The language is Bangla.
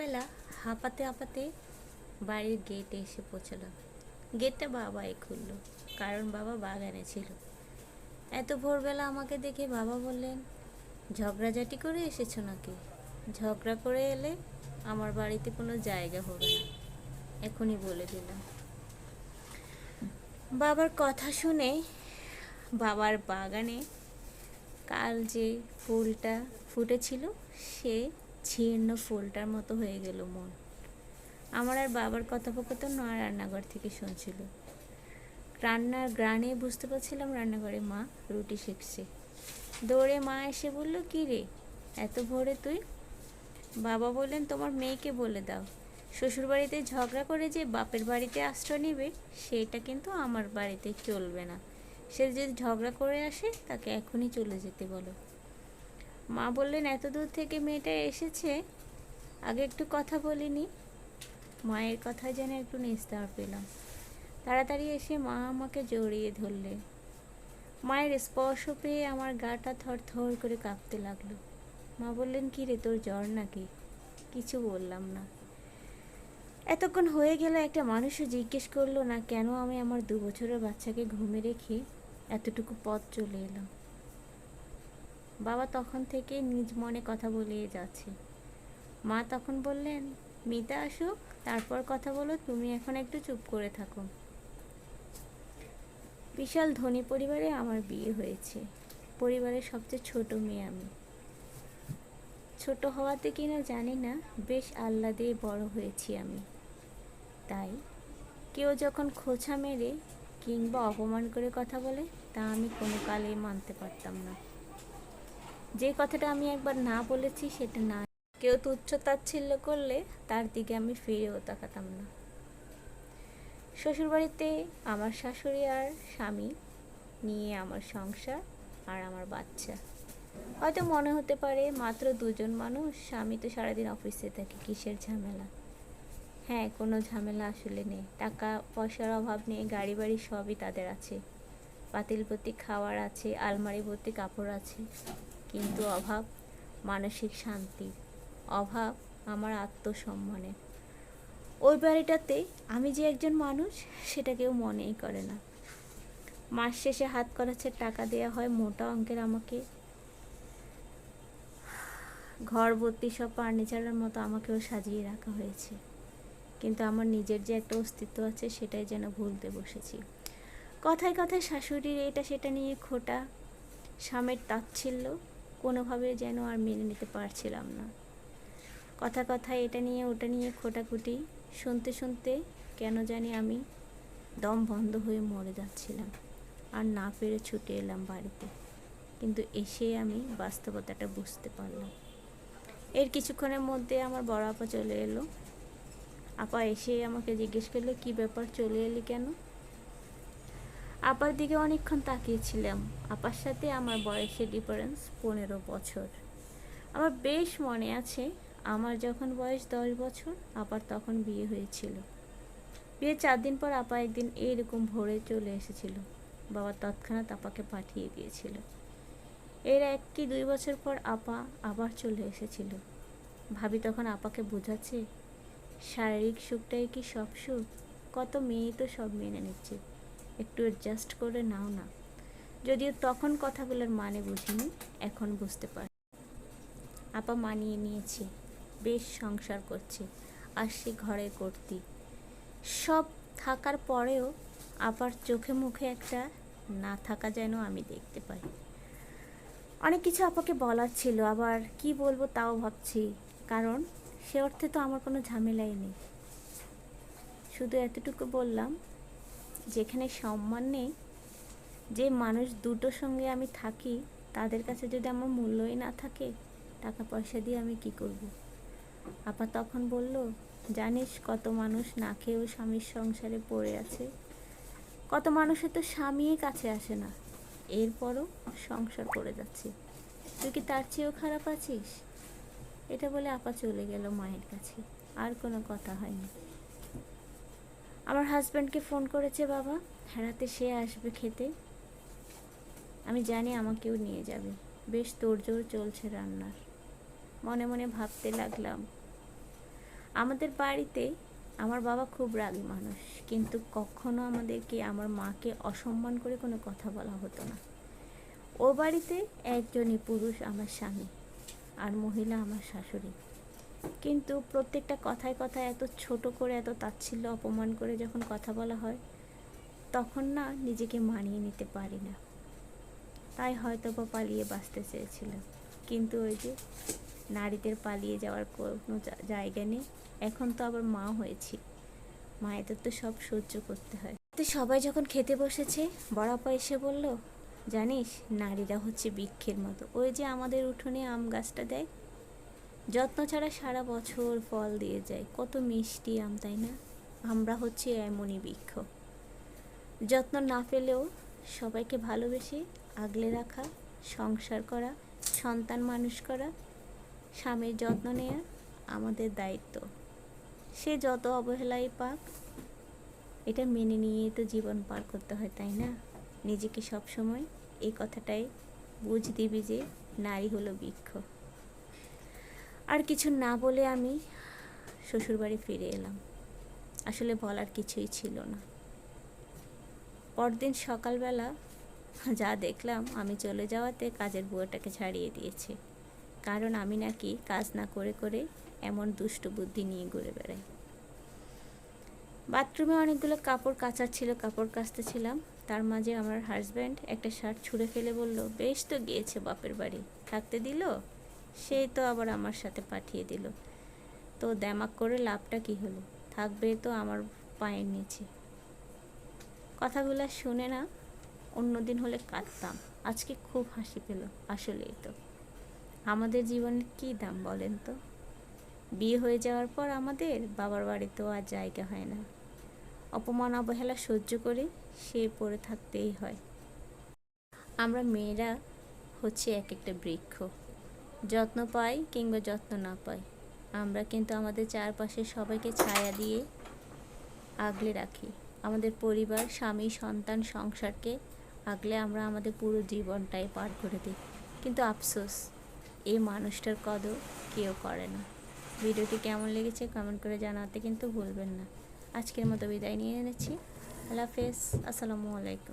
সকালবেলা হাঁপাতে হাঁপাতে বাড়ির গেটে এসে পৌঁছলাম। গেটটা বাবাই খুললো, কারণ বাবা বাগানে ছিল। এত ভোরবেলা আমাকে দেখে বাবা বললেন, ঝগড়াঝাটি করে এসেছো নাকি? ঝগড়া করে এলে আমার বাড়িতে কোনো জায়গা হবে না, এখনই বলে দিলাম। বাবার কথা শুনে বাবার বাগানে কাল যে ফুলটা ফুটেছিল সে ছিন্ন ফুলটার মতো হয়ে গেল মন। আমার আর বাবার কথোপকথন নয় রান্নাঘর থেকে শুনছিল। রান্নার গ্রানে বুঝতে পারছিলাম রান্নাঘরে মা রুটি সেঁকছে। দৌড়ে মা এসে বলল, কী রে এত ভোরে তুই? বাবা বললেন, তোমার মেয়েকে বলে দাও, শ্বশুরবাড়িতে ঝগড়া করে যে বাপের বাড়িতে আশ্রয় নেবে সেটা কিন্তু আমার বাড়িতে চলবে না। সে যদি ঝগড়া করে আসে তাকে এখনই চলে যেতে বলো। মা বললেন, এত দূর থেকে মেয়েটা এসেছে, আগে একটু কথা বলিনি। মায়ের কথায় যেন একটু নিস্তার পেলাম। তাড়াতাড়ি এসে মা আমাকে জড়িয়ে ধরলেন। মায়ের স্পর্শ পেয়ে আমার গাটা থর থর করে কাঁপতে লাগলো। মা বললেন, কী রে তোর জ্বর নাকি? কিছু বললাম না। এতক্ষণ হয়ে গেল একটা মানুষও জিজ্ঞেস করলো না কেন আমি আমার 2 বছরের বাচ্চাকে ঘুমে রেখে এতটুকু পথ চলে এলাম। বাবা তখন থেকে নিজ মনে কথা বলেই যাচ্ছে। মা তখন বললেন, মিতা আসুক তারপর কথা বলো, তুমি এখন একটু চুপ করে থাকো। বিশাল ধনী পরিবারে আমার বিয়ে হয়েছে। পরিবারের সবচেয়ে ছোট মেয়ে আমি। ছোট হওয়াতে কিনা জানি না বেশ আহ্লাদে বড় হয়েছি আমি। তাই কেউ যখন খোঁচা মেরে কিংবা অপমান করে কথা বলে তা আমি কোনো কালেই মানতে পারতাম না। যে কথাটা আমি একবার না বলেছি সেটা না। কেউ তুচ্ছ তাচ্ছিল্য করলে তার দিকে আমি ফিরেও তাকাতাম না। শ্বশুরবাড়িতে আমার শাশুড়ি আর স্বামী নিয়ে আমার সংসার আর আমার বাচ্চা। হয়তো মনে হতে পারে মাত্র 2জন মানুষ, স্বামী তো সারাদিন অফিসে থাকে, কিসের ঝামেলা? হ্যাঁ, কোনো ঝামেলা আসলে নেই। টাকা পয়সার অভাব নেই, গাড়ি বাড়ি সবই তাদের আছে, পাতিল ভর্তি খাওয়ার আছে, আলমারি ভর্তি কাপড় আছে। কিন্তু অভাব মানসিক শান্তি, অভাব আমার আত্মসম্মানের। ওই বাড়িটাতে আমি যে একজন মানুষ সেটা কেউ মনেই করে না। মাস শেষে হাত খরচের টাকা দেওয়া হয় মোটা অঙ্কের আমাকে। ঘর ভর্তি সব ফার্নিচারের মতো আমাকেও সাজিয়ে রাখা হয়েছে, কিন্তু আমার নিজের যে একটা অস্তিত্ব আছে সেটাই যেন ভুলতে বসেছি। কথায় কথায় শাশুড়ির এটা সেটা নিয়ে খোটা, স্বামীর তাচ্ছিল্য কোনোভাবে যেন আর মেনে নিতে পারছিলাম না। কথায় কথায় এটা নিয়ে ওটা নিয়ে খোটাখুটি শুনতে শুনতে কেন জানি আমি দম বন্ধ হয়ে মরে যাচ্ছিলাম। আর না পেরে ছুটে এলাম বাড়িতে, কিন্তু এসে আমি বাস্তবতাটা বুঝতে পারলাম। এর কিছুক্ষণের মধ্যে আমার বড় আপা চলে এলো। আপা এসে আমাকে জিজ্ঞেস করলো, কী ব্যাপার, চলে এলি কেন? আপার দিকে অনেকক্ষণ তাকিয়েছিলাম। আপার সাথে আমার বয়সের ডিফারেন্স 15 বছর। আমার বেশ মনে আছে, আমার যখন বয়স 10 বছর আপার তখন বিয়ে হয়েছিল। বিয়ে 4 দিন পর আপা একদিন এইরকম ভোরে চলে এসেছিল। বাবা তৎক্ষণাৎ আপাকে পাঠিয়ে দিয়েছিল। এর 1 কি 2 বছর পর আপা আবার চলে এসেছিল। ভাবি তখন আপাকে বোঝাচ্ছে, শারীরিক সুখটাই কি সব সুখ? কত মেয়ে তো সব মেনে নিচ্ছে, একটু অ্যাডজাস্ট করে নাও না। যদিও তখন কথাগুলোর মানে বুঝিনি, এখন বুঝতে পারি। আপা মানিয়ে নিয়েছে, বেশ সংসার করছে, আর সে ঘরে কর্ত্রী। সব থাকার পরেও আপার চোখে মুখে একটা না থাকা যেন আমি দেখতে পাই। অনেক কিছু আপাকে বলার ছিল, আবার কি বলবো তাও ভাবছি, কারণ সে অর্থে তো আমার কোনো ঝামেলাই নেই। শুধু এতটুকু বললাম, যেখানে সম্মান নেই, যে মানুষ দুটোর সঙ্গে আমি থাকি তাদের কাছে যদি আমার মূল্যই না থাকে, টাকা পয়সা দিয়ে আমি কি করব? আপা তখন বলল, জানিস কত মানুষ না খেয়েও স্বামীর সংসারে পড়ে আছে, কত মানুষের তো স্বামীই কাছে আসে না, এরপরও সংসার করে যাচ্ছে, তুই কি তার চেয়েও খারাপ আছিস? এটা বলে আপা চলে গেল মায়ের কাছে, আর কোনো কথা হয়নি। আমার হাজব্যান্ডকে ফোন করেছে বাবা, রাতে সে আসবে খেতে। আমি জানি আমাকেও নিয়ে যাবে। বেশ তোড়জোড় চলছে রান্নার। মনে মনে ভাবতে লাগলাম, আমাদের বাড়িতে আমার বাবা খুব রাগী মানুষ, কিন্তু কখনো আমাদেরকে, আমার মাকে অসম্মান করে কোনো কথা বলা হতো না। ও বাড়িতে একজনই পুরুষ আমার স্বামী, আর মহিলা আমার শাশুড়ি। কিন্তু প্রত্যেকটা কথায় কথায় এত ছোট করে, এত তাচ্ছিল্য অপমান করে যখন কথা বলা হয়, তখন না নিজেকে মানিয়ে নিতে পারি না। তাই হয়তো বা পালিয়ে বাঁচতে চেয়েছিলাম, কিন্তু ওই যে নারীদের পালিয়ে যাওয়ার কোনো জায়গা নেই। এখন তো আবার মা হয়েছি, মায়েদের তো সব সহ্য করতে হয়। তো সবাই যখন খেতে বসেছে, বড় আপা এসে বলল, জানিস নারীরা হচ্ছে বৃক্ষের মতো। ওই যে আমাদের উঠোনে আম গাছটা দেয়, যত্ন ছাড়া সারা বছর ফল দিয়ে যায়, কত মিষ্টি আম, তাই না? আমরা হচ্ছে এমনই বৃক্ষ, যত্ন না পেলেও সবাইকে ভালোবেসে আগলে রাখা, সংসার করা, সন্তান মানুষ করা, স্বামীর যত্ন নেওয়া আমাদের দায়িত্ব। সে যত অবহেলাই পাক, এটা মেনে নিয়েই তো জীবন পার করতে হয়, তাই না? নিজেকে সবসময় এই কথাটাই বুঝ দিবি যে নারী হলো বৃক্ষ। আর কিছু না বলে আমি শ্বশুরবাড়ি ফিরে এলাম। আসলে বলার কিছুই ছিল না। পরদিন সকালবেলা যা দেখলাম, আমি চলে যাওয়াতে কাজের বুয়াটাকে ছাড়িয়ে দিয়েছে, কারণ আমি নাকি কাজ না করে করে এমন দুষ্ট বুদ্ধি নিয়ে ঘুরে বেড়াই। বাথরুমে অনেকগুলো কাপড় কাচার ছিল, কাপড় কাচতেছিলাম, তার মাঝে আমার হাজব্যান্ড একটা শার্ট ছুঁড়ে ফেলে বলল, বেশ তো গিয়েছে বাপের বাড়ি, থাকতে দিল, সেই তো আবার আমার সাথে পাঠিয়ে দিল। তো দেমাক করে লাভটা কি হলো, থাকবে তো আমার পায়ের নিচে। কথাগুলো শুনে না অন্যদিন হলে কাঁদতাম, আজকে খুব হাসি পেল। আসলেই তো আমাদের জীবনের কী দাম বলেন তো? বিয়ে হয়ে যাওয়ার পর আমাদের বাবার বাড়িতেও আর জায়গা হয় না, অপমান অবহেলা সহ্য করে সে পড়ে থাকতেই হয়। আমরা মেয়েরা হচ্ছে এক একটা বৃক্ষ, যত্ন পাই কিংবা যত্ন না পাই, আমরা কিন্তু আমাদের চারপাশে সবাইকে ছায়া দিয়ে আগলে রাখি। আমাদের পরিবার, স্বামী, সন্তান, সংসারকে আগলে আমরা আমাদের পুরো জীবনটাই পার করে দিই। কিন্তু আফসোস, এই মানুষটার কদর কেউ করে না। ভিডিওটি কেমন লেগেছে কমেন্ট করে জানাতে কিন্তু ভুলবেন না। আজকের মতো বিদায় নিয়ে এনেছি। আল্লাহ হাফেজ, আসসালামু আলাইকুম।